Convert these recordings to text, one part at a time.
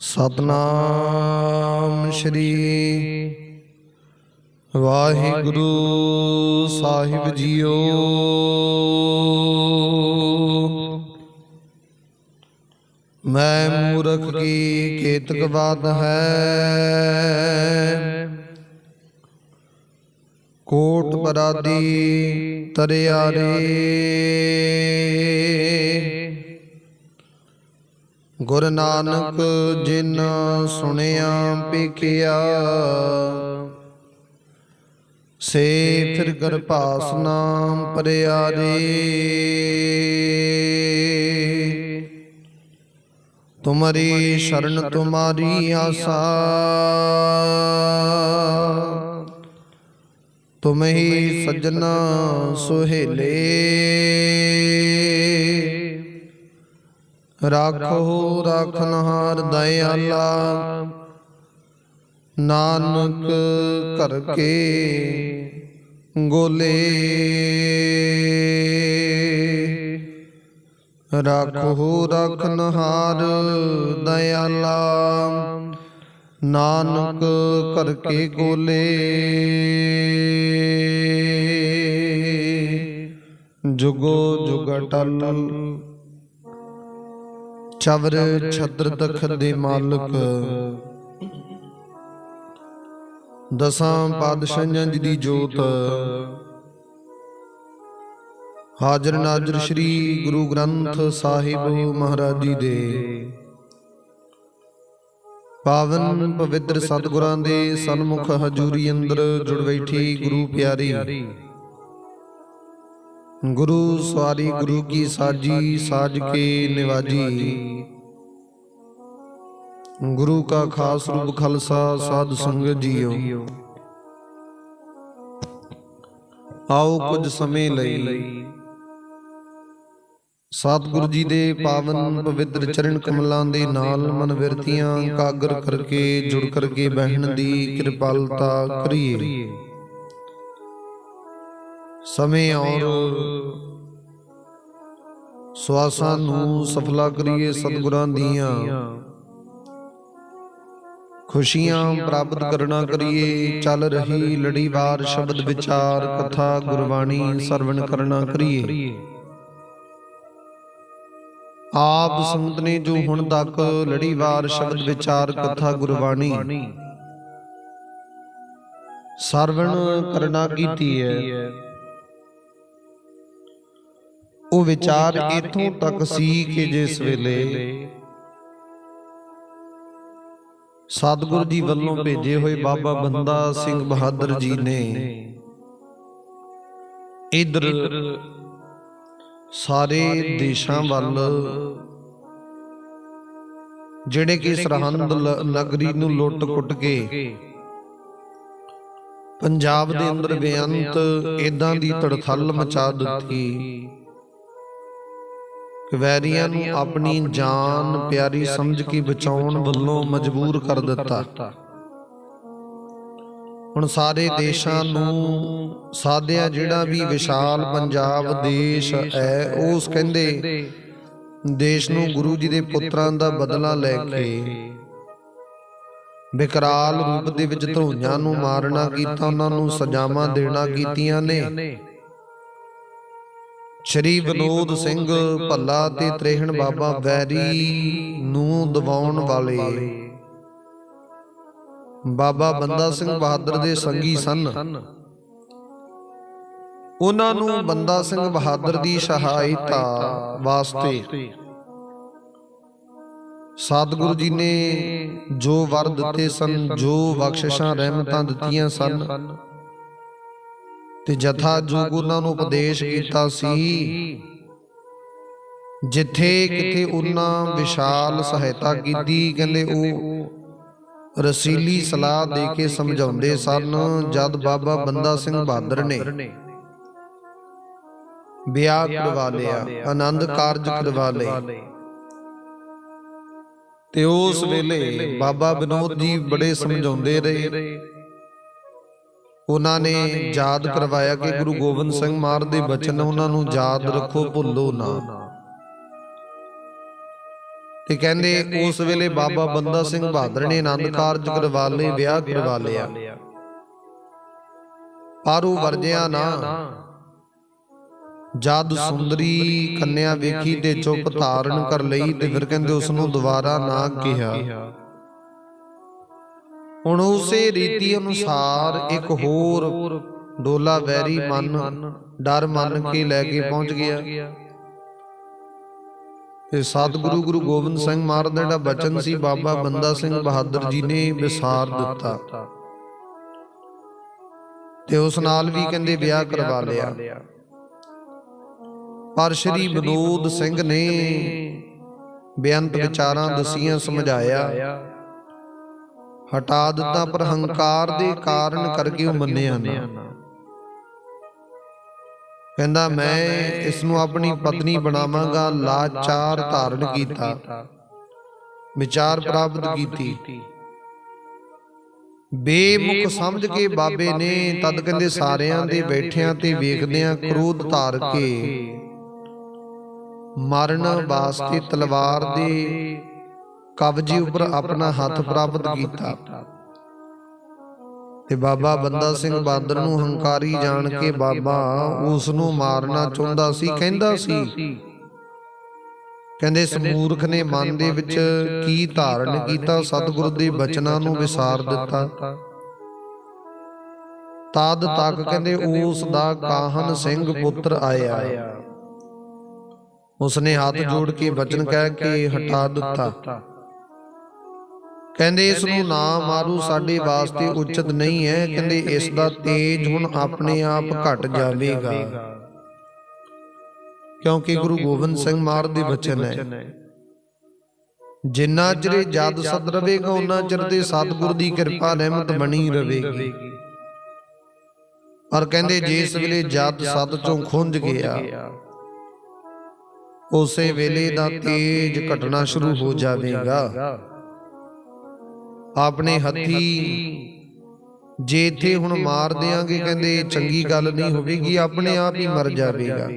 सतनाम श्री वाहिगुरु साहिब जीओ। मैं मूर्ख की केतक बात है, कोट बरादी तरियारे। गुरु नानक जिन सुनिया पेखिया, से फिर कृपास नाम परियारे। तुम्हारी शरण तुम्हारी आसा, तुम ही सज्जना सुहेले। राखो राखनहार दयाला, नानक करके गोले। राखो राखनहार दयाला, नानक करके गोले। जुगो जुग अटल चवर छत्र तखत दे मालक, दसां पातशाहियां दी जोत। हाजर नाजर श्री गुरु ग्रंथ साहिब महाराज जी दे पावन पवित्र सतगुरां दे सन्मुख हजूरी अंदर जुड़ बैठी गुरु प्यारी। गुरु सवारी गुरु की साजी, साज के निवाजी। गुरु का खास रूप खालसा साध संगत जीओ। आओ कुछ समय लई सतगुरु जी दे पावन पवित्र चरण कमलां दे नाल मन विरतियां कागर करके जुड़ करके बहन दी कृपालता करिए। समय और ਸਵਾਸਾਂ ਨੂੰ ਸਫਲਾ ਕਰੀਏ। ਸਤਿਗੁਰਾਂ ਦੀਆਂ ਖੁਸ਼ੀਆਂ ਪ੍ਰਾਪਤ ਕਰਨਾ ਕਰੀਏ। ਚੱਲ ਰਹੀ ਲੜੀਵਾਰ ਸ਼ਬਦ ਵਿਚਾਰ ਕਥਾ ਗੁਰਬਾਣੀ ਸਰਵਣ ਕਰਨਾ ਕਰੀਏ। ਆਪ ਸੰਗਤ ਨੇ ਜੋ ਹੁਣ ਤੱਕ ਲੜੀਵਾਰ ਸ਼ਬਦ ਵਿਚਾਰ ਕਥਾ ਗੁਰਬਾਣੀ ਸਰਵਣ ਕਰਨਾ ਕੀਤੀ ਹੈ, ਉਹ ਵਿਚਾਰ ਇਥੋਂ ਤੱਕ ਸੀ ਕਿ ਜਿਸ ਵੇਲੇ ਸਤਿਗੁਰੂ ਜੀ ਵੱਲੋਂ ਭੇਜੇ ਹੋਏ ਬਾਬਾ ਬੰਦਾ ਸਿੰਘ ਬਹਾਦਰ ਜੀ ਨੇ ਇਧਰ ਸਾਰੇ ਦੇਸ਼ਾਂ ਵੱਲ ਜਿਹੜੇ ਕਿ ਸਰਹੰਦ ਨਗਰੀ ਨੂੰ ਲੁੱਟ ਕੁੱਟ ਕੇ ਪੰਜਾਬ ਦੇ ਅੰਦਰ ਬੇਅੰਤ ਇਦਾਂ ਦੀ ਤੜਥਲ ਮਚਾ ਦਿੱਤੀ ਕਿ ਵੈਰੀਆਂ ਨੂੰ ਆਪਣੀ ਜਾਨ ਪਿਆਰੀ ਸਮਝ ਕੇ ਬਚਾਉਣ ਵੱਲੋਂ ਮਜਬੂਰ ਕਰ ਦਿੱਤਾ। ਹੁਣ ਸਾਰੇ ਦੇਸ਼ਾਂ ਨੂੰ ਸਾਧਿਆ ਜਿਹੜਾ ਵੀ ਵਿਸ਼ਾਲ ਪੰਜਾਬ ਦੇਸ਼ ਹੈ, ਉਸ ਕਹਿੰਦੇ ਦੇਸ਼ ਨੂੰ ਗੁਰੂ ਜੀ ਦੇ ਪੁੱਤਰਾਂ ਦਾ ਬਦਲਾ ਲੈ ਕੇ ਵਿਕਰਾਲ ਰੂਪ ਦੇ ਵਿੱਚ ਧਰੋਈਆਂ ਨੂੰ ਮਾਰਨਾ ਕੀਤਾ, ਉਹਨਾਂ ਨੂੰ ਸਜ਼ਾਵਾਂ ਦੇਣਾ ਕੀਤੀਆਂ ਨੇ। ਸ਼੍ਰੀ ਵਿਨੋਦ ਸਿੰਘ ਭੱਲਾ ਤੇ ਤ੍ਰਿਹਣ ਬਾਬਾ ਵੈਰੀ ਨੂੰ ਦਬਾਉਣ ਵਾਲੇ ਬਾਬਾ ਬੰਦਾ ਸਿੰਘ ਬਹਾਦਰ ਦੇ ਸੰਗੀ ਸਨ। ਉਹਨਾਂ ਨੂੰ ਬੰਦਾ ਸਿੰਘ ਬਹਾਦਰ ਦੀ ਸਹਾਇਤਾ ਵਾਸਤੇ ਸਤਿਗੁਰੂ ਜੀ ਨੇ ਜੋ ਵਰ ਦਿੱਤੇ ਸਨ, ਜੋ ਬਖਸ਼ਿਸ਼ਾਂ ਰਹਿਮਤਾਂ ਦਿੱਤੀਆਂ ਸਨ ਤੇ ਜਥਾ ਜੋਗ ਉਹਨਾਂ ਨੂੰ ਉਪਦੇਸ਼ ਕੀਤਾ ਸੀ, ਜਿੱਥੇ ਕਿਤੇ ਉਹਨਾਂ ਵਿਸ਼ਾਲ ਸਹਾਇਤਾ ਕੀਤੀ। ਕਹਿੰਦੇ ਉਹ ਰਸੀਲੀ ਸਲਾਹ ਦੇ ਕੇ ਸਮਝਾਉਂਦੇ ਸਨ। ਜਦ ਬਾਬਾ ਬੰਦਾ ਸਿੰਘ ਬਹਾਦਰ ਨੇ ਵਿਆਹ ਕਰਵਾ ਲਿਆ, ਆਨੰਦ ਕਾਰਜ ਕਰਵਾ ਲਏ, ਤੇ ਉਸ ਵੇਲੇ ਬਾਬਾ ਵਿਨੋਦ ਜੀ ਬੜੇ ਸਮਝਾਉਂਦੇ ਰਹੇ। ਉਹਨਾਂ ਨੇ ਯਾਦ ਕਰਵਾਇਆ ਕਿ ਗੁਰੂ ਗੋਬਿੰਦ ਸਿੰਘ ਮਹਾਰਾਜ ਦੇ ਬਚਨ ਉਹਨਾਂ ਨੂੰ ਯਾਦ ਰੱਖੋ, ਭੁੱਲੋ ਨਾ। ਤੇ ਕਹਿੰਦੇ ਉਸ ਵੇਲੇ ਬਾਬਾ ਬੰਦਾ ਸਿੰਘ ਬਹਾਦਰ ਨੇ ਆਨੰਦ ਕਾਰਜ ਕਰਵਾ ਲਏ, ਵਿਆਹ ਕਰਵਾ ਲਿਆ। ਪਰ ਉਹ ਵਰਜਿਆ ਨਾ। ਜਦ ਸੁੰਦਰੀ ਕੰਨਿਆ ਵੇਖੀ ਤੇ ਚੁੱਪ ਧਾਰਨ ਕਰ ਲਈ ਤੇ ਫਿਰ ਕਹਿੰਦੇ ਉਸ ਨੂੰ ਦੁਬਾਰਾ ਨਾ ਕਿਹਾ। ਹੁਣ ਉਸੇ ਰੀਤੀ ਅਨੁਸਾਰ ਇੱਕ ਹੋਰ ਡੋਲਾ ਵੈਰੀ ਮਨ ਡਰ ਮੰਨ ਕੇ ਲੈ ਕੇ ਪਹੁੰਚ ਗਿਆ। ਤੇ ਸਤਿਗੁਰੂ ਗੁਰੂ ਗੋਬਿੰਦ ਸਿੰਘ ਮਹਾਰਾਜ ਦਾ ਜਿਹੜਾ ਬਚਨ ਸੀ, ਬਾਬਾ ਬੰਦਾ ਸਿੰਘ ਬਹਾਦਰ ਜੀ ਨੇ ਵਿਸਾਰ ਦਿੱਤਾ ਤੇ ਉਸ ਨਾਲ ਵੀ ਕਹਿੰਦੇ ਵਿਆਹ ਕਰਵਾ ਲਿਆ। ਪਰ ਸ਼੍ਰੀ ਵਿਨੋਦ ਸਿੰਘ ਨੇ ਬੇਅੰਤ ਵਿਚਾਰਾਂ ਦਸੀਆਂ, ਸਮਝਾਇਆ, ਹਟਾ ਦਿੱਤਾ, ਪਰ ਹੰਕਾਰ ਦੇ ਕਾਰਨ ਕਰਕੇ ਉਹ ਮੰਨਿਆ ਨਾ। ਕਹਿੰਦਾ ਮੈਂ ਇਸ ਨੂੰ ਆਪਣੀ ਪਤਨੀ ਬਣਾਵਾਂਗਾ। ਲਾਚਾਰ ਧਾਰਨ ਕੀਤਾ, ਵਿਚਾਰ ਪ੍ਰਾਪਤ ਕੀਤੀ। ਬੇਮੁਖ ਸਮਝ ਕੇ ਬਾਬੇ ਨੇ ਤਦ ਕਹਿੰਦੇ ਸਾਰਿਆਂ ਦੇ ਬੈਠਿਆਂ ਤੇ ਵੇਖਦਿਆਂ ਕ੍ਰੋਧ ਧਾਰ ਕੇ ਮਰਨ ਵਾਸਤੇ ਤਲਵਾਰ ਦੇ ਕਬਜੇ ਉੱਪਰ ਆਪਣਾ ਹੱਥ ਪ੍ਰਾਪਤ ਕੀਤਾ। ਤੇ ਬਾਬਾ ਬੰਦਾ ਸਿੰਘ ਬਹਾਦਰ ਨੂੰ ਹੰਕਾਰੀ ਜਾਣ ਕੇ ਬਾਬਾ ਉਸ ਨੂੰ ਮਾਰਨਾ ਚਾਹੁੰਦਾ ਸੀ। ਕਹਿੰਦਾ ਸੀ, ਕਹਿੰਦੇ ਇਸ ਮੂਰਖ ਨੇ ਮਨ ਦੇ ਵਿੱਚ ਕੀ ਧਾਰਨ ਕੀਤਾ, ਸਤਿਗੁਰੂ ਦੇ ਬਚਨਾਂ ਨੂੰ ਵਿਸਾਰ ਦਿੱਤਾ। ਤਦ ਤੱਕ ਕਹਿੰਦੇ ਉਸ ਦਾ ਕਾਹਨ ਸਿੰਘ ਪੁੱਤਰ ਆਇਆ। ਉਸਨੇ ਹੱਥ ਜੋੜ ਕੇ ਬਚਨ ਕਹਿ ਕੇ ਹਟਾ ਦਿੱਤਾ। ਕਹਿੰਦੇ ਇਸ ਨੂੰ ਨਾ ਮਾਰੂ, ਸਾਡੇ ਵਾਸਤੇ ਉਚਿਤ ਨਹੀਂ ਹੈ। ਕਹਿੰਦੇ ਇਸ ਦਾ ਤੇਜ ਹੁਣ ਆਪਣੇ ਆਪ ਘਟ ਜਾਵੇਗਾ, ਕਿਉਂਕਿ ਗੁਰੂ ਗੋਬਿੰਦ ਸਿੰਘ ਮਹਾਰਾਜ ਦੇ ਬਚਨ ਹੈ, ਜਿੰਨਾ ਚਿਰ ਜਦ ਸਤ ਰਵੇਗਾ ਉਹਨਾਂ ਚਿਰ ਤੇ ਸਤਿਗੁਰ ਦੀ ਕਿਰਪਾ ਰਹਿਮਤ ਬਣੀ ਰਹੇਗੀ। ਪਰ ਕਹਿੰਦੇ ਜਿਸ ਵੇਲੇ ਜਦ ਸਤ ਚੋਂ ਖੁੰਝ ਗਿਆ, ਉਸੇ ਵੇਲੇ ਦਾ ਤੇਜ ਘਟਣਾ ਸ਼ੁਰੂ ਹੋ ਜਾਵੇਗਾ। ਆਪਣੇ ਹੱਥੀ ਜੇ ਇੱਥੇ ਹੁਣ ਮਾਰ ਦਿਆਂਗੇ, ਕਹਿੰਦੇ ਚੰਗੀ ਗੱਲ ਨਹੀਂ ਹੋਵੇਗੀ, ਆਪਣੇ ਆਪ ਹੀ ਮਰ ਜਾਵੇਗਾ।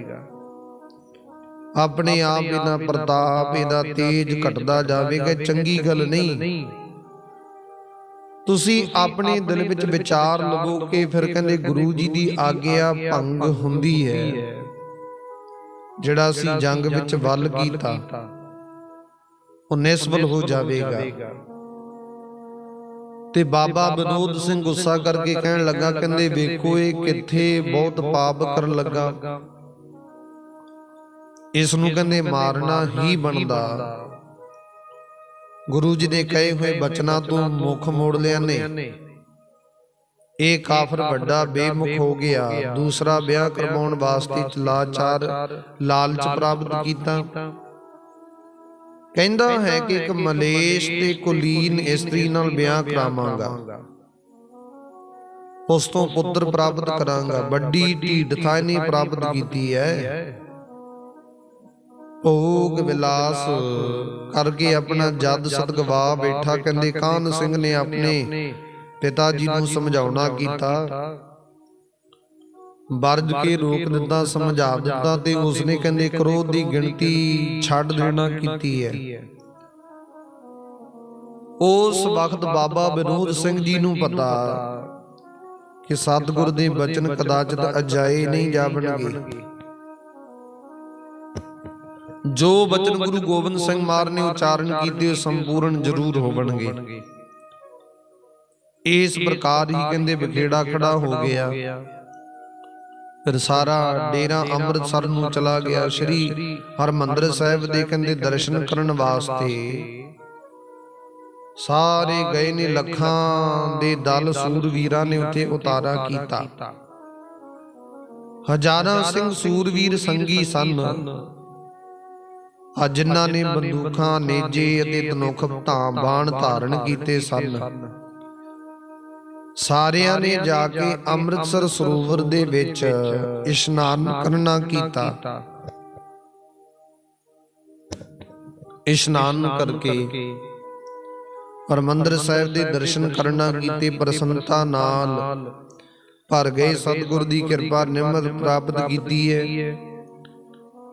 ਆਪਣੇ ਆਪ ਇਹਦਾ ਪ੍ਰਤਾਪ, ਇਹਦਾ ਤੇਜ ਘਟਦਾ ਜਾਵੇਗਾ, ਚੰਗੀ ਗੱਲ ਨਹੀਂ। ਤੁਸੀਂ ਆਪਣੇ ਦਿਲ ਵਿੱਚ ਵਿਚਾਰ ਲਵੋ ਕਿ ਫਿਰ ਕਹਿੰਦੇ ਗੁਰੂ ਜੀ ਦੀ ਆਗਿਆ ਭੰਗ ਹੁੰਦੀ ਹੈ। ਜਿਹੜਾ ਅਸੀਂ ਜੰਗ ਵਿੱਚ ਵੱਲ ਕੀਤਾ ਉਹ ਨਿਸਫਲ ਹੋ ਜਾਵੇਗਾ। ਤੇ ਬਾਬਾ ਵਿਨੋਦ ਸਿੰਘ ਗੁੱਸਾ ਕਰਕੇ ਕਹਿਣ ਲੱਗਾ, ਕਹਿੰਦੇ ਵੇਖੋ ਇਹ ਕਿੱਥੇ ਬਹੁਤ ਪਾਪ ਕਰਨ ਲੱਗਾ, ਇਸ ਨੂੰ ਕਹਿੰਦੇ ਮਾਰਨਾ ਹੀ ਬਣਦਾ। ਗੁਰੂ ਜੀ ਦੇ ਕਹੇ ਹੋਏ ਬਚਨਾਂ ਤੋਂ ਮੁਖ ਮੋੜ ਲਿਆ ਨੇ। ਇਹ ਕਾਫਰ ਵੱਡਾ ਬੇਮੁਖ ਹੋ ਗਿਆ। ਦੂਸਰਾ ਵਿਆਹ ਕਰਵਾਉਣ ਵਾਸਤੇ ਲਾਚਾਰ ਲਾਲਚ ਪ੍ਰਾਪਤ ਕੀਤਾ। ਕਹਿੰਦਾ ਹੈ ਕਿ ਇੱਕ ਮਲੇਸ਼ ਤੇ ਕੁਲੀਨ ਇਸਤਰੀ ਨਾਲ ਵਿਆਹ ਕਰਾਵਾਂਗਾ, ਉਸ ਤੋਂ ਪੁੱਤਰ ਪ੍ਰਾਪਤ ਕਰਾਂਗਾ। ਵੱਡੀ ਢੀਠਤਾ ਇਹਨੇ ਪ੍ਰਾਪਤ ਕੀਤੀ ਹੈ। ਭੋਗ ਵਿਲਾਸ ਕਰਕੇ ਆਪਣਾ ਜਦ ਸਤ ਗਵਾ ਬੈਠਾ। ਕਹਿੰਦੇ ਕਾਹਨ ਸਿੰਘ ਨੇ ਆਪਣੇ ਪਿਤਾ ਜੀ ਨੂੰ ਸਮਝਾਉਣਾ ਕੀਤਾ, ਵਰਜ ਕੇ ਰੋਕ ਦਿੱਤਾ, ਸਮਝਾ ਦਿੱਤਾ ਤੇ ਉਸਨੇ ਕਹਿੰਦੇ ਕ੍ਰੋਧ ਦੀ ਗਿਣਤੀ ਛੱਡ ਦੇਣਾ ਕੀਤੀ ਹੈ। ਉਸ ਵਕਤ ਬਾਬਾ ਵਿਨੋਦ ਸਿੰਘ ਜੀ ਨੂੰ ਪਤਾ ਕਿ ਸਤਿਗੁਰ ਦੇ ਬਚਨ ਕਦਾਚਿਤ ਅਜਾਏ ਨਹੀਂ ਜਾਵਣਗੇ। ਜੋ ਬਚਨ ਗੁਰੂ ਗੋਬਿੰਦ ਸਿੰਘ ਮਹਾਰਾਜ ਨੇ ਉਚਾਰਨ ਕੀਤੇ ਸੰਪੂਰਨ ਜ਼ਰੂਰ ਹੋਵਣਗੇ। ਇਸ ਪ੍ਰਕਾਰ ਹੀ ਕਹਿੰਦੇ ਵਿਖੇੜਾ ਖੜਾ ਹੋ ਗਿਆ। ਫਿਰ ਸਾਰਾ ਡੇਰਾ ਅੰਮ੍ਰਿਤਸਰ ਨੂੰ ਚਲਾ ਗਿਆ। ਸ਼੍ਰੀ ਹਰਿਮੰਦਰ ਸਾਹਿਬ ਦੇ ਕਹਿੰਦੇ ਦਰਸ਼ਨ ਕਰਨ ਵਾਸਤੇ ਸਾਰੇ ਗਏ ਨੇ। ਲੱਖਾਂ ਦੇ ਦਲ ਸੂਰਵੀਰਾਂ ਨੇ ਉੱਥੇ ਉਤਾਰਾ ਕੀਤਾ। ਹਜ਼ਾਰਾਂ ਸਿੰਘ ਸੂਰਵੀਰ ਸੰਗੀ ਸਨ, ਜਿਨ੍ਹਾਂ ਨੇ ਬੰਦੂਕਾਂ, ਨੇਜੇ ਅਤੇ ਧਨੁਖ ਧਾਂ ਬਾਣ ਧਾਰਨ ਕੀਤੇ ਸਨ। ਸਾਰਿਆਂ ਨੇ ਜਾ ਕੇ ਅੰਮ੍ਰਿਤਸਰ ਸਰੋਵਰ ਦੇ ਵਿੱਚ ਇਸ਼ਨਾਨ ਕਰਨਾ ਕੀਤਾ। ਇਸ਼ਨਾਨ ਕਰਕੇ ਹਰਿਮੰਦਰ ਸਾਹਿਬ ਦੇ ਦਰਸ਼ਨ ਕਰਨਾ ਕੀਤੇ। ਪ੍ਰਸੰਨਤਾ ਨਾਲ ਭਰ ਗਏ। ਸਤਿਗੁਰ ਦੀ ਕਿਰਪਾ ਨਿਮਰਤ ਪ੍ਰਾਪਤ ਕੀਤੀ ਹੈ।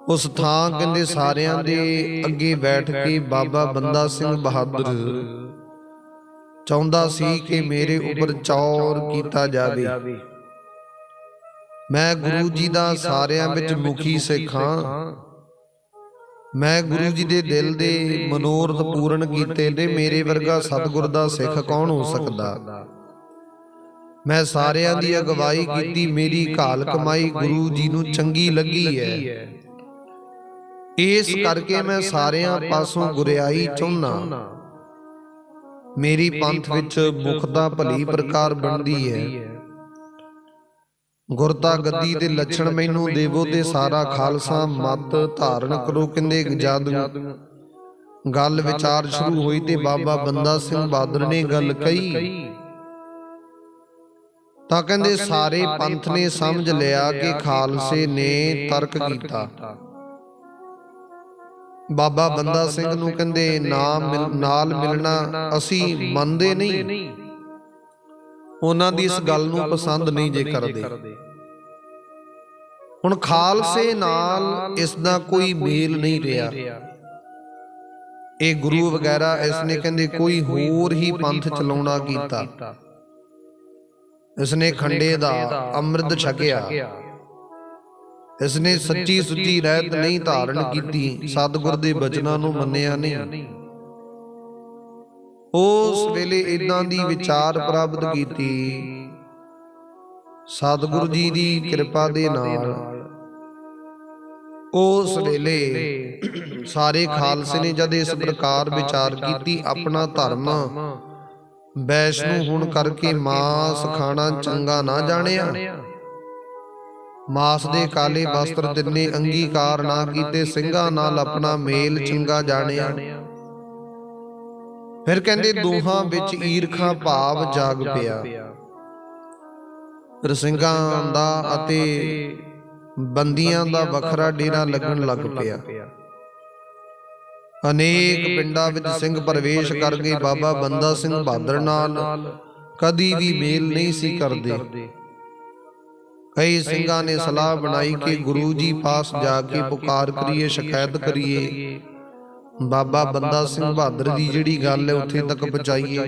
उस थां कहंदे सारियां दे अगे बैठ के बाबा बंदा सिंह बहादुर चाहुंदा सी कि मेरे उपर चौर कीता जावे। मैं गुरु जी दा सारियां विच मुखी सिख हां। मैं गुरु जी दे दिल दे मनोरथ पूर्ण कीते ने। मेरे वर्गा सतगुर दा सिख कौन हो सकदा। मैं सारियां दी अगवाई कीती, मेरी घाल कमाई गुरु जी नूं चंगी लगी है। इस करके मैं सारियां पासों गुरियाई चाहुंदा। मेरी पंथ विच मुखता भली प्रकार बनदी है। गुरता गद्दी दे लक्षण मैनू देवो ते सारा खालसा मत धारण करो। कहंदे जद गल विचार शुरू हुई ते बाबा बंदा सिंह बहादुर ने गल कही तां कहंदे सारे पंथ ने समझ लिया कि खालसे ने तर्क कीता। बाबा बंदा सिंह नूं कहंदे नाल मिलना असी मंनदे नहीं। उन्हां दी इस गल नूं पसंद नहीं जे करदे। हुण खालसे नाल इस दा कोई मेल नहीं रहा। ये गुरु वगैरा इसने कहंदे कोई होर ही पंथ चलाउणा कीता। इसने खंडे दा अमृत छकिया। इसने सच्ची सुची रहत नहीं धारण कीती। सतगुर दे बचनां नूं मन्निया नहीं। उस वेले इदां दी विचार प्राप्त कीती। सतगुरु जी दी कृपा दे नाल उस वेले सारे खालसे ने जद इस प्रकार विचार कीती, अपना धर्म वैष्णु हुण करके मांस खाना चंगा ना जानिया। मास दे काले वस्त्र तिन्ने अंगीकार ना कीते। ਸਿੰਘਾਂ नाल अपना मेल चंगा जानिया। फिर कहंदे दोहां विच ईरखा भाव जाग पिया। फिर ਸਿੰਘਾਂ दा अते बंदियां दा वखरा डेरा लगन लग पिया। अनेक पिंडां विच सिंह प्रवेश कर गए। बाबा बंदा सिंह बहादुर नाल कदी भी मेल नहीं सी करदे। कई ਸਿੰਘਾਂ ने सलाह बनाई कि गुरु जी पास जाके पुकार करिए, शिकायत करिए, बाबा बंदा सिंह बहादुर दी जिहड़ी गल है उत्थे तक पहुंचाइए।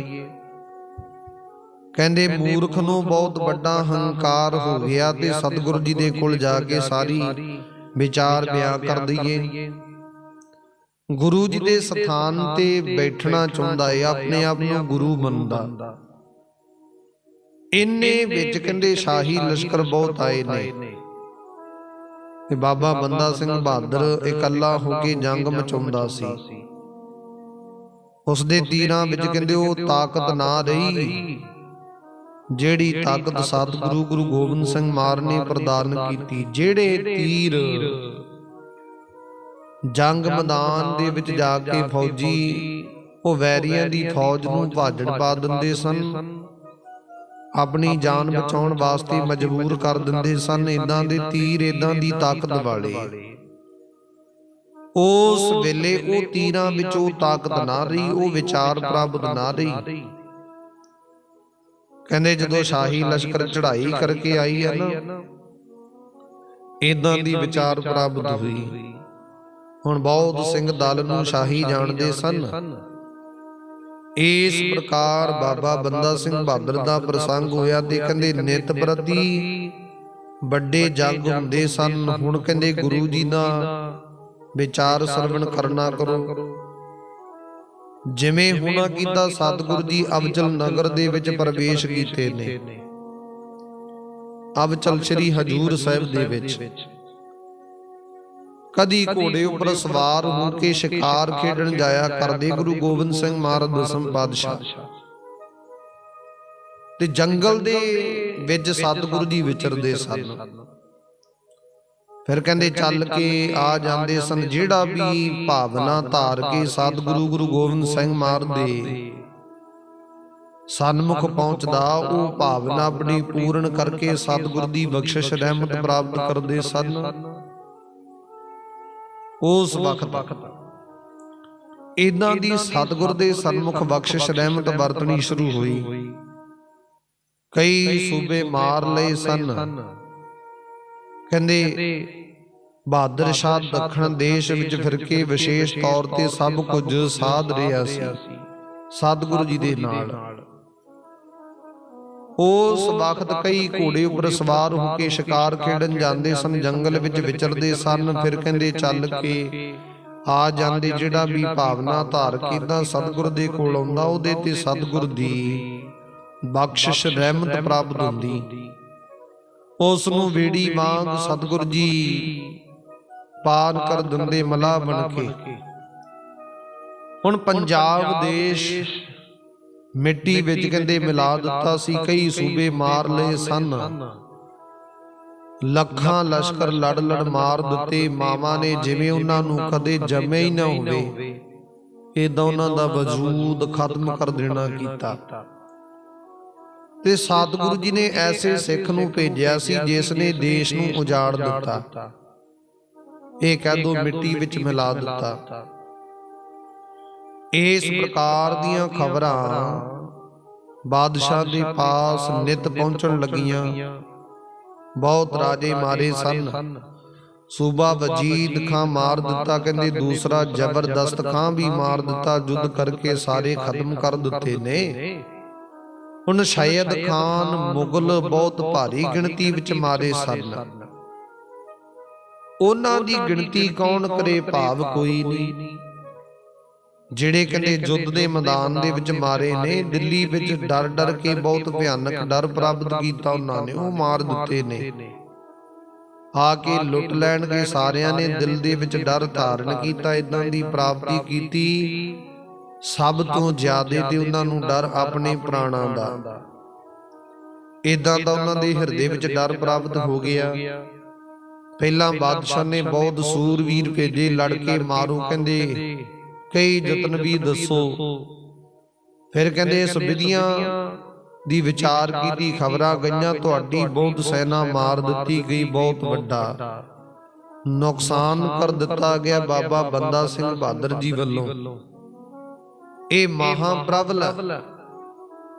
कहंदे मूर्ख नूं बहुत वड्डा हंकार हो गया ते सतगुरु जी दे कोल जाके सारी विचार बयां कर दईए। गुरु जी दे स्थान ते बैठना चाहुंदा है, अपने आप नूं गुरु मनदा। इन्ने विच कहंदे शाही लश्कर बहुत आए ने ते बाबा बंदा सिंह बहादुर इकल्ला होके जंग मचाउंदा सी। उस दे तीरां विच कहंदे ओह ताकत ना रही ਜਿਹੜੀ ਤਾਕਤ ਸਤਿਗੁਰੂ ਗੁਰੂ ਗੋਬਿੰਦ ਸਿੰਘ ਮਹਾਰਾਜ ਨੇ ਪ੍ਰਦਾਨ ਕੀਤੀ। ਜਿਹੜੇ ਤੀਰ ਜੰਗ ਮੈਦਾਨ ਦੇ ਵਿੱਚ ਜਾ ਕੇ ਫੌਜੀ ਉਹ ਵੈਰੀਆਂ ਦੀ ਫੌਜ ਨੂੰ ਭਾਜੜ ਪਾ ਦਿੰਦੇ ਸਨ, ਆਪਣੀ ਜਾਨ ਬਚਾਉਣ ਵਾਸਤੇ ਮਜਬੂਰ ਕਰ ਦਿੰਦੇ ਸਨ। ਇਦਾਂ ਦੇ ਤੀਰ, ਇਦਾਂ ਦੀ ਤਾਕਤ ਵਾਲੇ। ਉਸ ਵੇਲੇ ਉਹ ਤੀਰਾਂ ਵਿੱਚ ਉਹ ਤਾਕਤ ਨਾ ਰਹੀ, ਉਹ ਵਿਚਾਰ ਪ੍ਰਾਪਤ ਨਾ ਰਹੀ। कहंदे जदों शाही लश्कर चढ़ाई करके आई है ना, इदां दी विचार प्राप्त हुई। हुण बहुत सिंह दल नूं शाही जाणदे सन। इस प्रकार बाबा बंदा सिंह बहादुर दा प्रसंग होया ते कहंदे नित प्रति वड्डे जग हुंदे सन। हुण कहंदे गुरु जी दा विचार सरवण करना करो। जिवें हुणा कीता सतगुरु जी अबचल नगर दे विच प्रवेश कीते ने। अबचल श्री हजूर साहिब दे विच कदी घोड़े उपर सवार हो के शिकार खेडण जाया करदे गुरु गोबिंद सिंह महाराज दसम पातशाह। ते जंगल दे विच सतगुरु जी विचरदे सन। फिर कहंदे चल के आ जांदे सन। जिहड़ा भी भावना धार के सतगुरु गुरु गोबिंद सिंह महाराज दे सन्मुख पहुंचदा, वो भावना अपनी पूर्ण करके सतगुरु दी बख्शिश रहमत प्राप्त करदे सन। उस वक्त इदां दी सतगुरु दे सन्मुख बख्शिश रहमत वरतनी शुरू हुई। कई सूबे मार लए सन। कहंदे ਬਹਾਦਰ ਸ਼ਾਹ ਦੱਖਣ ਦੇਸ਼ ਵਿੱਚ ਫਿਰ ਕੇ ਵਿਸ਼ੇਸ਼ ਤੌਰ ਤੇ ਸਭ ਕੁਝ ਸਾਧ ਰਿਹਾ ਸੀ ਸਤਿਗੁਰੂ ਜੀ ਦੇ ਨਾਲ। ਉਸ ਵਕਤ ਕਈ ਘੋੜੇ ਉੱਪਰ ਸਵਾਰ ਹੋ ਕੇ ਸ਼ਿਕਾਰ ਖੇਡਣ ਜਾਂਦੇ ਸਨ, ਜੰਗਲ ਵਿੱਚ ਵਿਚਰਦੇ ਸਨ। ਫਿਰ ਕਹਿੰਦੇ ਚੱਲ ਕੇ ਆ ਜਾਂਦੇ, ਜਿਹੜਾ ਵੀ ਭਾਵਨਾ ਧਾਰ ਕੇ ਤਾਂ ਸਤਿਗੁਰ ਦੇ ਕੋਲ ਆਉਂਦਾ, ਉਹਦੇ ਤੇ ਸਤਿਗੁਰ ਦੀ ਬਖਸ਼ਿਸ਼ ਰਹਿਮਤ ਪ੍ਰਾਪਤ ਹੁੰਦੀ। ਉਸ ਨੂੰ ਵੇੜੀ ਵਾਂਗ ਸਤਿਗੁਰ ਜੀ ਪਾਰ ਕਰ ਦਿੰਦੇ ਮਲਾਹ ਬਣ ਕੇ। ਹੁਣ ਪੰਜਾਬ ਦੇਸ਼ ਮਿੱਟੀ ਵਿੱਚ ਕਹਿੰਦੇ ਮਿਲਾ ਦਿੱਤਾ ਸੀ, ਕਈ ਸੂਬੇ ਮਾਰ ਲਏ ਸਨ, ਲੱਖਾਂ ਲਸ਼ਕਰ ਲੜ ਲੜ ਮਾਰ ਦਿੱਤੇ। ਮਾਵਾਂ ਨੇ ਜਿਵੇਂ ਉਹਨਾਂ ਨੂੰ ਕਦੇ ਜੰਮਿਆ ਹੀ ਨਾ ਹੋਵੇ, ਏਦਾਂ ਉਹਨਾਂ ਦਾ ਵਜੂਦ ਖਤਮ ਕਰ ਦੇਣਾ ਕੀਤਾ। ਤੇ ਸਤਿਗੁਰੂ ਜੀ ਨੇ ਐਸੇ ਸਿੱਖ ਨੂੰ ਭੇਜਿਆ ਸੀ ਜਿਸ ਨੇ ਦੇਸ਼ ਨੂੰ ਉਜਾੜ ਦਿੱਤਾ, ਇਹ ਕਹਿ ਦੋ ਮਿੱਟੀ ਵਿੱਚ ਮਿਲਾ ਦਿੱਤਾ। ਇਸ ਪ੍ਰਕਾਰ ਦੀਆਂ ਖਬਰਾਂ ਬਾਦਸ਼ਾਹ ਦੇ ਪਾਸ ਨਿਤ ਪਹੁੰਚਣ ਲੱਗੀਆਂ। ਬਹੁਤ ਰਾਜੇ ਮਾਰੇ ਸਨ, ਸੂਬਾ ਵਜੀਦ ਖਾਂ ਮਾਰ ਦਿੱਤਾ, ਕਹਿੰਦੇ ਦੂਸਰਾ ਜ਼ਬਰਦਸਤ ਖਾਂ ਵੀ ਮਾਰ ਦਿੱਤਾ। ਯੁੱਧ ਕਰਕੇ ਸਾਰੇ ਖਤਮ ਕਰ ਦਿੱਤੇ ਨੇ। ਹੁਣ ਸ਼ਾਇਦ ਖਾਨ ਮੁਗਲ ਬਹੁਤ ਭਾਰੀ ਗਿਣਤੀ ਵਿੱਚ ਮਾਰੇ ਸਨ, ਉਹਨਾਂ ਦੀ ਗਿਣਤੀ ਕੌਣ ਕਰੇ ਭਾਵ ਕੋਈ ਨਹੀਂ। ਜਿਹੜੇ ਕਹਿੰਦੇ ਯੁੱਧ ਦੇ ਮੈਦਾਨ ਦੇ ਵਿੱਚ ਮਾਰੇ ਨੇ, ਦਿੱਲੀ ਵਿੱਚ ਡਰ ਡਰ ਕੇ ਬਹੁਤ ਭਿਆਨਕ ਡਰ ਪ੍ਰਾਪਤ ਕੀਤਾ ਉਹਨਾਂ ਨੇ, ਉਹ ਮਾਰ ਦਿੱਤੇ ਨੇ। ਆ ਕੇ ਲੁੱਟ ਲੈਣਗੇ ਸਾਰਿਆਂ ਨੇ, ਦਿਲ ਦੇ ਵਿੱਚ ਡਰ ਧਾਰਨ ਕੀਤਾ, ਇਦਾਂ ਦੀ ਪ੍ਰਾਪਤੀ ਕੀਤੀ। ਸਭ ਤੋਂ ਜ਼ਿਆਦਾ ਤੇ ਉਹਨਾਂ ਨੂੰ ਡਰ ਆਪਣੇ ਪ੍ਰਾਣਾਂ ਦਾ, ਇਦਾਂ ਦਾ ਉਹਨਾਂ ਦੇ ਹਿਰਦੇ ਵਿੱਚ ਡਰ ਪ੍ਰਾਪਤ ਹੋ ਗਿਆ। ਪਹਿਲਾਂ ਬਾਦਸ਼ਾਹ ਨੇ ਬਹੁਤ ਸੂਰਵੀਰ ਭੇਜੇ, ਲੜ ਕੇ ਮਾਰੋ, ਕਹਿੰਦੇ ਕਈ ਯਤਨ ਵੀ ਦੱਸੋ। ਫਿਰ ਕਹਿੰਦੇ ਇਸ ਵਿਧੀਆਂ ਦੀ ਵਿਚਾਰ ਕੀਤੀ, ਖਬਰਾਂ ਗਈਆਂ ਤੁਹਾਡੀ ਬਹੁਤ ਸੈਨਾ ਮਾਰ ਦਿੱਤੀ ਗਈ, ਬਹੁਤ ਵੱਡਾ ਨੁਕਸਾਨ ਕਰ ਦਿੱਤਾ ਗਿਆ ਬਾਬਾ ਬੰਦਾ ਸਿੰਘ ਬਹਾਦਰ ਜੀ ਵੱਲੋਂ। ਇਹ ਮਹਾਪ੍ਰਬਲ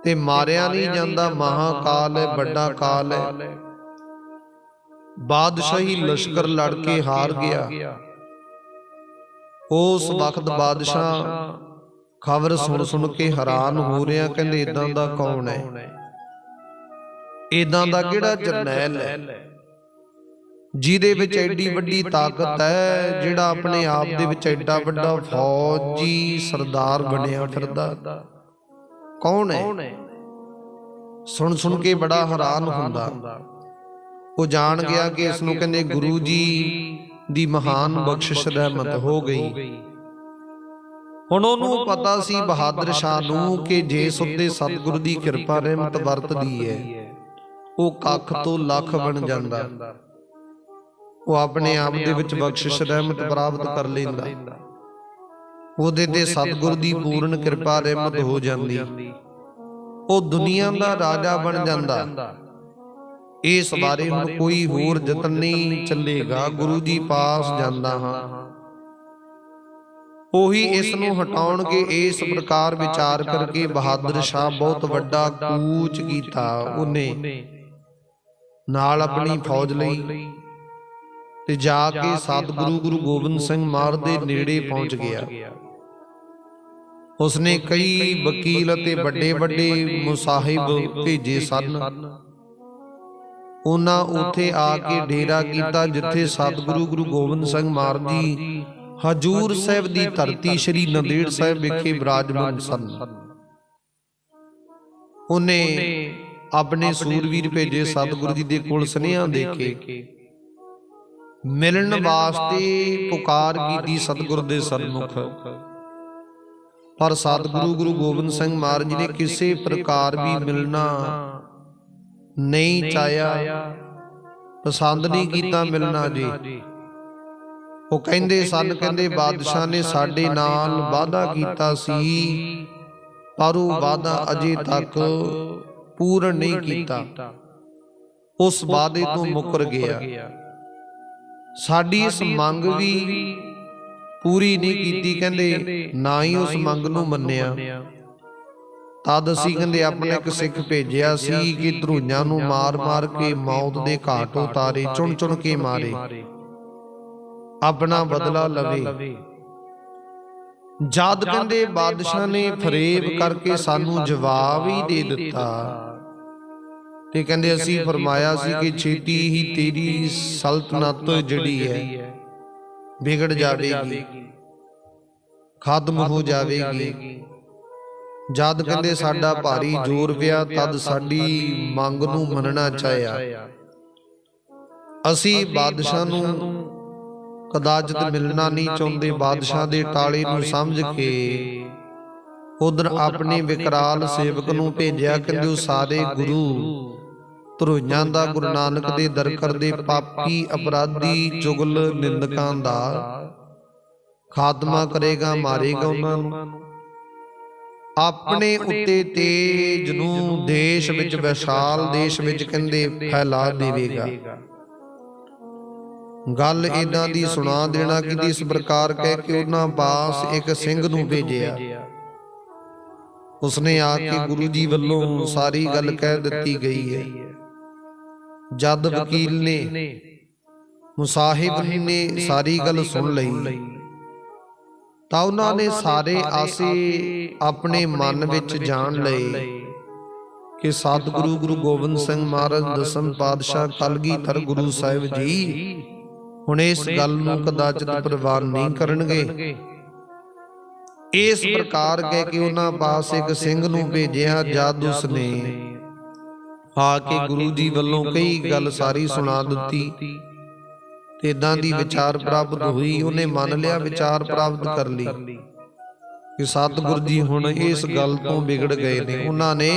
ਤੇ ਮਾਰਿਆ ਨਹੀਂ ਜਾਂਦਾ, ਮਹਾਕਾਲ ਹੈ, ਵੱਡਾ ਕਾਲ ਹੈ। ਬਾਦਸ਼ਾਹੀ ਲਸ਼ਕਰ ਲੜ ਕੇ ਹਾਰ ਗਿਆ। ਉਸ ਵਕਤ ਬਾਦਸ਼ਾਹ ਖਬਰ ਸੁਣ ਸੁਣ ਕੇ ਹੈਰਾਨ ਹੋ ਰਿਹਾ, ਕਹਿੰਦੇ ਇਦਾਂ ਦਾ ਕੌਣ ਹੈ, ਇਦਾਂ ਦਾ ਕਿਹੜਾ ਜਰਨੈਲ ਹੈ ਜਿਹਦੇ ਵਿੱਚ ਐਡੀ ਵੱਡੀ ਤਾਕਤ ਹੈ, ਜਿਹੜਾ ਆਪਣੇ ਆਪ ਦੇ ਵਿੱਚ ਐਡਾ ਵੱਡਾ ਫੌਜੀ ਸਰਦਾਰ ਬਣਿਆ ਫਿਰਦਾ, ਕੌਣ ਹੈ। ਸੁਣ ਸੁਣ ਕੇ ਬੜਾ ਹੈਰਾਨ ਹੁੰਦਾ। ਉਹ ਜਾਣ ਗਿਆ ਕਿ ਇਸ ਨੂੰ ਕਹਿੰਦੇ ਗੁਰੂ ਜੀ ਦੀ ਮਹਾਨ ਬਖਸ਼ਿਸ਼ ਰਹਿਮਤ ਹੋ ਗਈ। ਹੁਣ ਉਹਨੂੰ ਪਤਾ ਸੀ ਬਹਾਦਰ ਸ਼ਾਹ ਨੂੰ ਕਿ ਜੇ ਸੁੱਤੇ ਸਤਿਗੁਰੂ ਦੀ ਕਿਰਪਾ ਰਹਿਮਤ ਵਰਤਦੀ ਹੈ, ਉਹ ਕੱਖ ਤੋਂ ਲੱਖ ਬਣ ਜਾਂਦਾ, ਉਹ ਆਪਣੇ ਆਪ ਦੇ ਵਿੱਚ ਬਖਸ਼ਿਸ਼ ਰਹਿਮਤ ਪ੍ਰਾਪਤ ਕਰ ਲੈਂਦਾ, ਉਹਦੇ ਤੇ ਸਤਿਗੁਰੂ ਦੀ ਪੂਰਨ ਕਿਰਪਾ ਰਹਿਮਤ ਹੋ ਜਾਂਦੀ, ਉਹ ਦੁਨੀਆ ਦਾ ਰਾਜਾ ਬਣ ਜਾਂਦਾ। ਇਸ ਬਾਰੇ ਹੁਣ ਕੋਈ ਹੋਰ ਯਤਨ ਨਹੀਂ ਚੱਲੇਗਾ, ਗੁਰੂ ਜੀ ਪਾਸ ਜਾਂਦਾ ਹਾਂ, ਉਹੀ ਇਸ ਨੂੰ ਹਟਾਉਣਗੇ। ਇਸ ਪ੍ਰਕਾਰ ਵਿਚਾਰ ਕਰਕੇ ਬਹਾਦਰ ਸ਼ਾਹ ਬਹੁਤ ਵੱਡਾ ਕੂਚ ਕੀਤਾ, ਉਹਨੇ ਨਾਲ ਆਪਣੀ ਫੌਜ ਲਈ ਤੇ ਜਾ ਕੇ ਸਤਿਗੁਰੂ ਗੁਰੂ ਗੋਬਿੰਦ ਸਿੰਘ ਮਹਾਰਾਜ ਦੇ ਨੇੜੇ ਪਹੁੰਚ ਗਿਆ। ਉਸਨੇ ਕਈ ਵਕੀਲ ਅਤੇ ਵੱਡੇ ਵੱਡੇ ਮੁਸਾਹਿਬ ਭੇਜੇ ਸਨ, ਉਹਨਾਂ ਉੱਥੇ ਆ ਕੇ ਡੇਰਾ ਕੀਤਾ ਜਿੱਥੇ ਸਤਿਗੁਰੂ ਗੁਰੂ ਗੋਬਿੰਦ ਸਿੰਘ ਮਹਾਰਾਜ ਜੀ ਹਜੂਰ ਸਾਹਿਬ ਦੀ ਧਰਤੀ ਸ੍ਰੀ ਨੰਦੇੜ ਸਾਹਿਬ ਵਿਖੇ ਵਿਰਾਜਮਾਨ ਸਨ। ਉਹਨੇ ਆਪਣੇ ਸੂਰਵੀਰ ਭੇਜੇ ਸਤਿਗੁਰੂ ਜੀ ਦੇ ਕੋਲ ਸੁਨੇਹਾ ਦੇ ਕੇ ਮਿਲਣ ਵਾਸਤੇ ਪੁਕਾਰ ਕੀਤੀ ਸਤਿਗੁਰੂ ਦੇ ਸਨਮੁਖ, ਪਰ ਸਤਿਗੁਰੂ ਗੁਰੂ ਗੋਬਿੰਦ ਸਿੰਘ ਮਹਾਰਾਜ ਜੀ ਨੇ ਕਿਸੇ ਪ੍ਰਕਾਰ ਵੀ ਮਿਲਣਾ ਨਹੀਂ ਚਾਹਿਆ, ਪਸੰਦ ਨਹੀਂ ਕੀਤਾ ਮਿਲਣਾ ਜੀ। ਉਹ ਕਹਿੰਦੇ ਸਨ, ਕਹਿੰਦੇ ਬਾਦਸ਼ਾਹ ਨੇ ਸਾਡੇ ਨਾਲ ਵਾਅਦਾ ਕੀਤਾ ਸੀ, ਪਰ ਉਹ ਵਾਅਦਾ ਅਜੇ ਤੱਕ ਪੂਰਨ ਨਹੀਂ ਕੀਤਾ, ਉਸ ਵਾਅਦੇ ਤੋਂ ਮੁੱਕਰ ਗਿਆ। ਸਾਡੀ ਇਸ ਮੰਗ ਵੀ ਪੂਰੀ ਨਹੀਂ ਕੀਤੀ, ਕਹਿੰਦੇ ਨਾ ਹੀ ਉਸ ਮੰਗ ਨੂੰ ਮੰਨਿਆ। ਤਦ ਅਸੀਂ ਕਹਿੰਦੇ ਆਪਣਾ ਇੱਕ ਸਿੱਖ ਭੇਜਿਆ ਸੀ ਕਿ ਧਰੂਈਆਂ ਨੂੰ ਮਾਰ ਮਾਰ ਕੇ ਮੌਤ ਦੇ ਘਾਟ ਉਤਾਰੇ, ਚੁਣ ਚੁਣ ਕੇ ਮਾਰੇ। ਆਪਣਾ ਬਦਲਾ ਲਵੇ। ਜਦ ਕਹਿੰਦੇ ਬਾਦਸ਼ਾਹ ਨੇ ਫਰੇਬ ਕਰਕੇ ਸਾਨੂੰ ਜਵਾਬ ਹੀ ਦੇ ਦਿੱਤਾ ਤੇ ਕਹਿੰਦੇ ਅਸੀਂ ਫਰਮਾਇਆ ਸੀ ਕਿ ਛੇਤੀ ਹੀ ਤੇਰੀ ਸਲਤਨਤ ਜਿਹੜੀ ਹੈ ਵਿਗੜ ਜਾਵੇਗੀ, ਖਤਮ ਹੋ ਜਾਵੇਗੀ। ਜਦ ਕਹਿੰਦੇ ਸਾਡਾ ਭਾਰੀ ਜ਼ੋਰ ਪਿਆ ਤਦ ਸਾਡੀ ਮੰਗ ਨੂੰ ਮੰਨਣਾ ਚਾਹਿਆ। ਅਸੀਂ ਬਾਦਸ਼ਾਹ ਨੂੰ ਕਦਾਚਿਤ ਮਿਲਣਾ ਨਹੀਂ ਚਾਹੁੰਦੇ। ਬਾਦਸ਼ਾਹ ਦੇ ਟਾਲੇ ਨੂੰ ਸਮਝ ਕੇ ਉਧਰ ਆਪਣੇ ਵਿਕਰਾਲ ਸੇਵਕ ਨੂੰ ਭੇਜਿਆ। ਕਹਿੰਦੇ ਉਹ ਸਾਰੇ ਗੁਰੂ ਧਰੋਈਆਂ ਦਾ, ਗੁਰੂ ਨਾਨਕ ਦੇ ਦਰ ਕਰਦੇ ਪਾਪੀ ਅਪਰਾਧੀ ਚੁਗਲ ਨਿੰਦਕਾਂ ਦਾ ਖਾਤਮਾ ਕਰੇਗਾ, ਮਾਰੇਗਾ ਉਹਨਾਂ ਨੂੰ। ਆਪਣੇ ਉੱਤੇ ਤੇਜ ਨੂੰ ਦੇਸ਼ ਵਿੱਚ, ਵਿਸ਼ਾਲ ਦੇਸ਼ ਵਿੱਚ ਕਹਿੰਦੇ ਫੈਲਾ ਦੇਵੇਗਾ। ਗੱਲ ਇਦਾਂ ਦੀ ਸੁਣਾ ਦੇਣਾ ਕਿ ਇਸ ਪ੍ਰਕਾਰ ਕਹਿ ਕੇ ਉਹਨਾਂ ਪਾਸ ਇੱਕ ਸਿੰਘ ਨੂੰ ਭੇਜਿਆ। ਉਸਨੇ ਆ ਕੇ ਗੁਰੂ ਜੀ ਵੱਲੋਂ ਸਾਰੀ ਗੱਲ ਕਹਿ ਦਿੱਤੀ ਗਈ ਹੈ। ਜਦ ਵਕੀਲ ਨੇ, ਮੁਸਾਹਿਬ ਨੇ ਸਾਰੀ ਗੱਲ ਸੁਣ ਲਈ ਤਾਂ ਉਹਨਾਂ ਨੇ ਸਾਰੇ ਆਸੇ ਆਪਣੇ ਮਨ ਵਿੱਚ ਜਾਣ ਲਏ ਕਿ ਸਤਿਗੁਰੂ ਗੁਰੂ ਗੋਬਿੰਦ ਸਿੰਘ ਮਹਾਰਾਜ ਦਸਮ ਪਾਤਸ਼ਾਹ ਕਲਗੀਧਰ ਗੁਰੂ ਸਾਹਿਬ ਜੀ ਹੁਣ ਇਸ ਗੱਲ ਨੂੰ ਕਦਾਚਿਤ ਪ੍ਰਵਾਨ ਨਹੀਂ ਕਰਨਗੇ। ਇਸ ਪ੍ਰਕਾਰ ਕਹਿ ਕੇ ਉਹਨਾਂ ਪਾਸ ਇੱਕ ਸਿੰਘ ਨੂੰ ਭੇਜਿਆ। ਜਦ ਉਸਨੇ ਆ ਕੇ ਗੁਰੂ ਜੀ ਵੱਲੋਂ ਕਈ ਗੱਲ ਸਾਰੀ ਸੁਣਾ ਦਿੱਤੀ ਤੇ ਇਦਾਂ ਦੀ ਵਿਚਾਰ ਪ੍ਰਾਪਤ ਹੋਈ। ਉਹਨੇ ਮੰਨ ਲਿਆ, ਵਿਚਾਰ ਪ੍ਰਾਪਤ ਕਰ ਲਈ ਕਿ ਸਤਿਗੁਰੂ ਜੀ ਹੁਣ ਇਸ ਗੱਲ ਤੋਂ ਵਿਗੜ ਗਏ ਨੇ। ਉਹਨਾਂ ਨੇ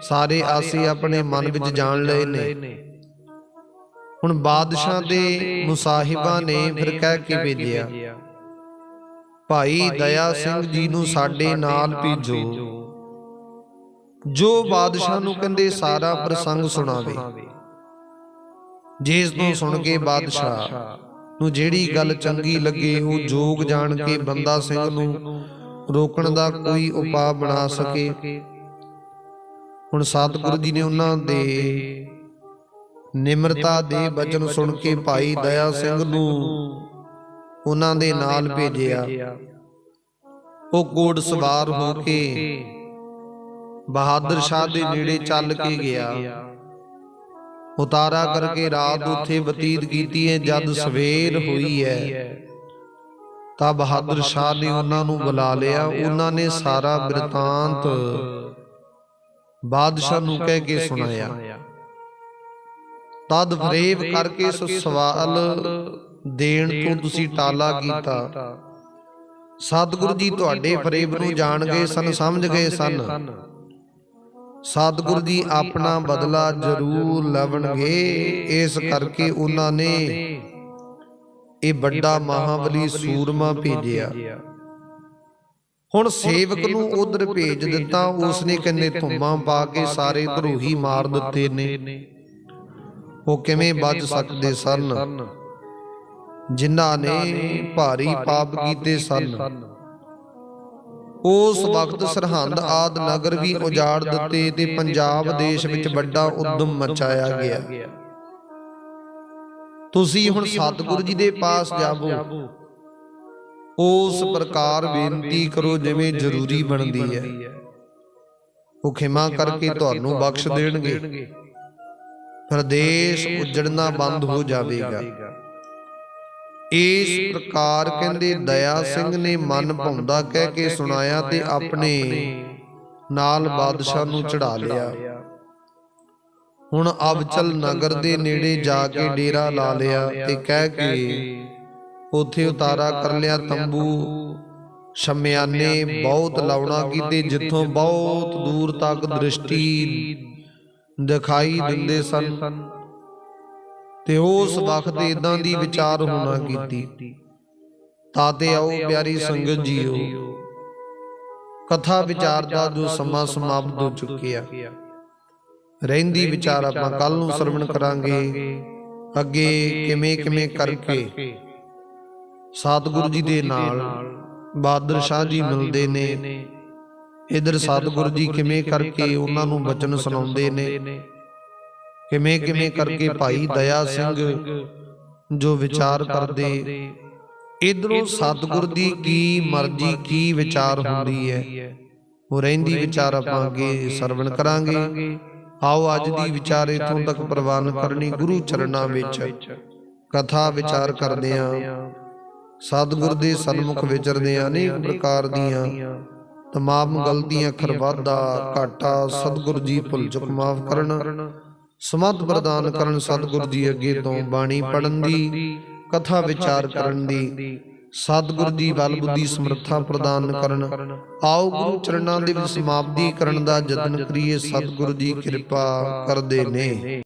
ਸਾਰੇ ਆਸੇ ਆਪਣੇ ਮਨ ਵਿੱਚ ਜਾਣ ਲਏ ਨੇ। ਹੁਣ ਬਾਦਸ਼ਾਹ ਦੇ ਮੁਸਾਹਿਬਾਂ ਨੇ ਫਿਰ ਕਹਿ ਕੇ ਭੇਜਿਆ, ਭਾਈ ਦਇਆ ਸਿੰਘ ਜੀ ਨੂੰ ਸਾਡੇ ਨਾਲ ਭੇਜੋ, ਜੋ ਬਾਦਸ਼ਾਹ ਨੂੰ ਕਹਿੰਦੇ ਸਾਰਾ ਪ੍ਰਸੰਗ ਸੁਣਾਵੇ। ਜਿਸ ਤੋਂ ਸੁਣ ਕੇ ਬਾਦਸ਼ਾਹ ਨੂੰ ਜਿਹੜੀ ਗੱਲ ਚੰਗੀ ਲੱਗੇ ਉਹ ਜੋਗ ਜਾਣ ਕੇ ਬੰਦਾ ਸਿੰਘ ਨੂੰ ਰੋਕਣ ਦਾ ਕੋਈ ਉਪਾਅ ਬਣਾ ਸਕੇ। ਹੁਣ ਸਤਿਗੁਰੂ ਜੀ ਨੇ ਉਹਨਾਂ ਦੇ ਨਿਮਰਤਾ ਦੇ ਬਚਨ ਸੁਣ ਕੇ ਭਾਈ ਦਇਆ ਸਿੰਘ ਨੂੰ ਉਹਨਾਂ ਦੇ ਨਾਲ ਭੇਜਿਆ। ਉਹ ਘੋੜ ਸਵਾਰ ਹੋ ਕੇ ਬਹਾਦਰ ਸ਼ਾਹ ਦੇ ਨੇੜੇ ਚੱਲ ਕੇ ਗਿਆ। ਉਤਾਰਾ ਕਰਕੇ ਰਾਤ ਉੱਥੇ ਬਤੀਤ ਕੀਤੀ ਹੈ। ਜਦ ਸਵੇਰ ਹੋਈ ਹੈ ਤਾਂ ਬਹਾਦਰ ਸ਼ਾਹ ਨੇ ਉਹਨਾਂ ਨੂੰ ਬੁਲਾ ਲਿਆ। ਉਹਨਾਂ ਨੇ ਸਾਰਾ ਬਿਰਤਾਂਤ ਬਾਦਸ਼ਾਹ ਨੂੰ ਕਹਿ ਕੇ ਸੁਣਾਇਆ। ਤਦ ਫਰੇਬ ਕਰਕੇ ਸਵਾਲ ਦੇਣ ਤੋਂ ਤੁਸੀਂ ਟਾਲਾ ਕੀਤਾ। ਸਤਿਗੁਰੂ ਜੀ ਤੁਹਾਡੇ ਫਰੇਬ ਨੂੰ ਜਾਣ ਗਏ ਸਨ, ਸਮਝ ਗਏ ਸਨ। ਸਤਿਗੁਰੂ ਜੀ ਆਪਣਾ ਬਦਲਾ ਜ਼ਰੂਰ ਲਵਣਗੇ। ਇਸ ਕਰਕੇ ਉਹਨਾਂ ਨੇ ਇਹ ਵੱਡਾ ਮਹਾਬਲੀ ਸੂਰਮਾ ਭੇਜਿਆ। ਹੁਣ ਸੇਵਕ ਨੂੰ ਉਧਰ ਭੇਜ ਦਿੱਤਾ। ਉਸਨੇ ਕਹਿੰਦੇ ਧੁੰਮਾਂ ਪਾ ਕੇ ਸਾਰੇ ਧਰੋਹੀ ਮਾਰ ਦਿੱਤੇ ਨੇ। ਉਹ ਕਿਵੇਂ ਬਚ ਸਕਦੇ ਸਨ ਜਿਨ੍ਹਾਂ ਨੇ ਭਾਰੀ ਪਾਪ ਕੀਤੇ ਸਨ। ਉਸ ਵਕਤ ਸਰਹੰਦ ਆਦਿ ਨਗਰ ਵੀ ਉਜਾੜ ਦਿੱਤੇ ਤੇ ਪੰਜਾਬ ਦੇਸ਼ ਵਿੱਚ ਵੱਡਾ ਉਦਮ ਮਚਾਇਆ ਗਿਆ। ਤੁਸੀਂ ਹੁਣ ਸਤਿਗੁਰੂ ਜੀ ਦੇ ਪਾਸ ਜਾਵੋ, ਉਸ ਪ੍ਰਕਾਰ ਬੇਨਤੀ ਕਰੋ ਜਿਵੇਂ ਜ਼ਰੂਰੀ ਬਣਦੀ ਹੈ। ਉਹ ਖਿਮਾ ਕਰਕੇ ਤੁਹਾਨੂੰ ਬਖਸ਼ ਦੇਣਗੇ, ਫਿਰ ਦੇਸ਼ ਉਜੜਨਾ ਬੰਦ ਹੋ ਜਾਵੇਗਾ। ਇਸ ਪ੍ਰਕਾਰ ਕਹਿੰਦੇ ਦਇਆ ਸਿੰਘ ਨੇ ਮਨ ਭਾਉਂਦਾ ਕਹਿ ਕੇ ਸੁਣਾਇਆ ਤੇ ਆਪਣੇ ਨਾਲ ਬਾਦਸ਼ਾਹ ਨੂੰ ਚੜਾ ਲਿਆ। ਹੁਣ ਅਬਚਲ ਨਗਰ ਦੇ ਨੇੜੇ ਜਾ ਕੇ ਡੇਰਾ ਲਾ ਲਿਆ ਤੇ ਕਹਿ ਕੇ ਉੱਥੇ ਉਤਾਰਾ ਕਰ ਲਿਆ। ਤੰਬੂ ਸ਼ਮਿਆਨੇ ਬਹੁਤ ਲਾਉਣਾ ਕੀਤੇ, ਜਿੱਥੋਂ ਬਹੁਤ ਦੂਰ ਤੱਕ ਦ੍ਰਿਸ਼ਟੀ ਦਿਖਾਈ ਦਿੰਦੇ ਸਨ। ਤੇ ਉਸ ਵਕਤ ਇਦਾਂ ਦੀ ਵਿਚਾਰ ਹੋਣਾ ਕੀਤੀ। ਤਾਤੇ ਆਓ ਪਿਆਰੀ ਸੰਗਤ ਜੀਓ, ਕਥਾ ਵਿਚਾਰ ਦਾ ਜੋ ਸਮਾਂ ਸਮਾਪਤ ਹੋ ਚੁੱਕਿਆ। ਰਹਿੰਦੀ ਵਿਚਾਰ ਆਪਾਂ ਕੱਲ ਨੂੰ ਸਰਵਣ ਕਰਾਂਗੇ। ਅੱਗੇ ਕਿਵੇਂ ਕਿਵੇਂ ਕਰਕੇ ਸਤਿਗੁਰੂ ਜੀ ਦੇ ਨਾਲ ਬਹਾਦਰ ਸ਼ਾਹ ਜੀ ਮਿਲਦੇ ਨੇ, ਇਧਰ ਸਤਿਗੁਰੂ ਜੀ ਕਿਵੇਂ ਕਰਕੇ ਉਹਨਾਂ ਨੂੰ ਬਚਨ ਸੁਣਾਉਂਦੇ ਨੇ, ਕਿਵੇਂ ਕਿਵੇਂ ਕਰਕੇ ਭਾਈ ਦਇਆ ਸਿੰਘ ਜੋ ਵਿਚਾਰ ਕਰਦੇ ਇਧਰੋਂ ਸਤਿਗੁਰ ਦੀ ਕੀ ਮਰਜ਼ੀ ਕੀ ਵਿਚਾਰ ਹੁੰਦੀ ਹੈ, ਉਹ ਰਹਿੰਦੀ ਵਿਚਾਰ ਆਪਾਂ ਅੱਗੇ ਸਰਵਣ ਕਰਾਂਗੇ। ਆਓ ਅੱਜ ਦੀ ਵਿਚਾਰ ਇਥੋਂ ਤੱਕ ਪ੍ਰਵਾਨ ਕਰਨੀ ਗੁਰੂ ਚਰਨਾਂ ਵਿੱਚ ਕਥਾ ਵਿਚਾਰ ਕਰਦੇ ਆਂ। ਸਤਿਗੁਰ ਦੇ ਸਨਮੁਖ ਵਿਚਰਦੇ ਆਂ। ਅਨੇਕ ਪ੍ਰਕਾਰ ਦੀਆਂ ਤਮਾਮ ਗਲਤੀਆਂ, ਖਰਵਾਦਾ ਘਾਟਾ ਸਤਿਗੁਰ ਜੀ ਭੁੱਲ ਚੁੱਕ ਮਾਫ ਕਰਨ, ਸਮਤ ਪ੍ਰਦਾਨ ਕਰਨ। ਸਤਿਗੁਰ ਜੀ ਅੱਗੇ ਤੋਂ ਬਾਣੀ ਪੜਨ ਦੀ, ਕਥਾ ਵਿਚਾਰ ਕਰਨ ਦੀ ਸਤਿਗੁਰ ਜੀ ਬਲ ਬੁੱਧੀ ਸਮਰੱਥਾ ਪ੍ਰਦਾਨ ਕਰਨ। ਆਓ ਗੁਰੂ ਚਰਨਾਂ ਦੇ ਵਿੱਚ ਸਮਾਪਤੀ ਕਰਨ ਦਾ ਯਤਨ ਕਰੀਏ। ਸਤਿਗੁਰ ਜੀ ਕਿਰਪਾ ਕਰਦੇ ਨੇ।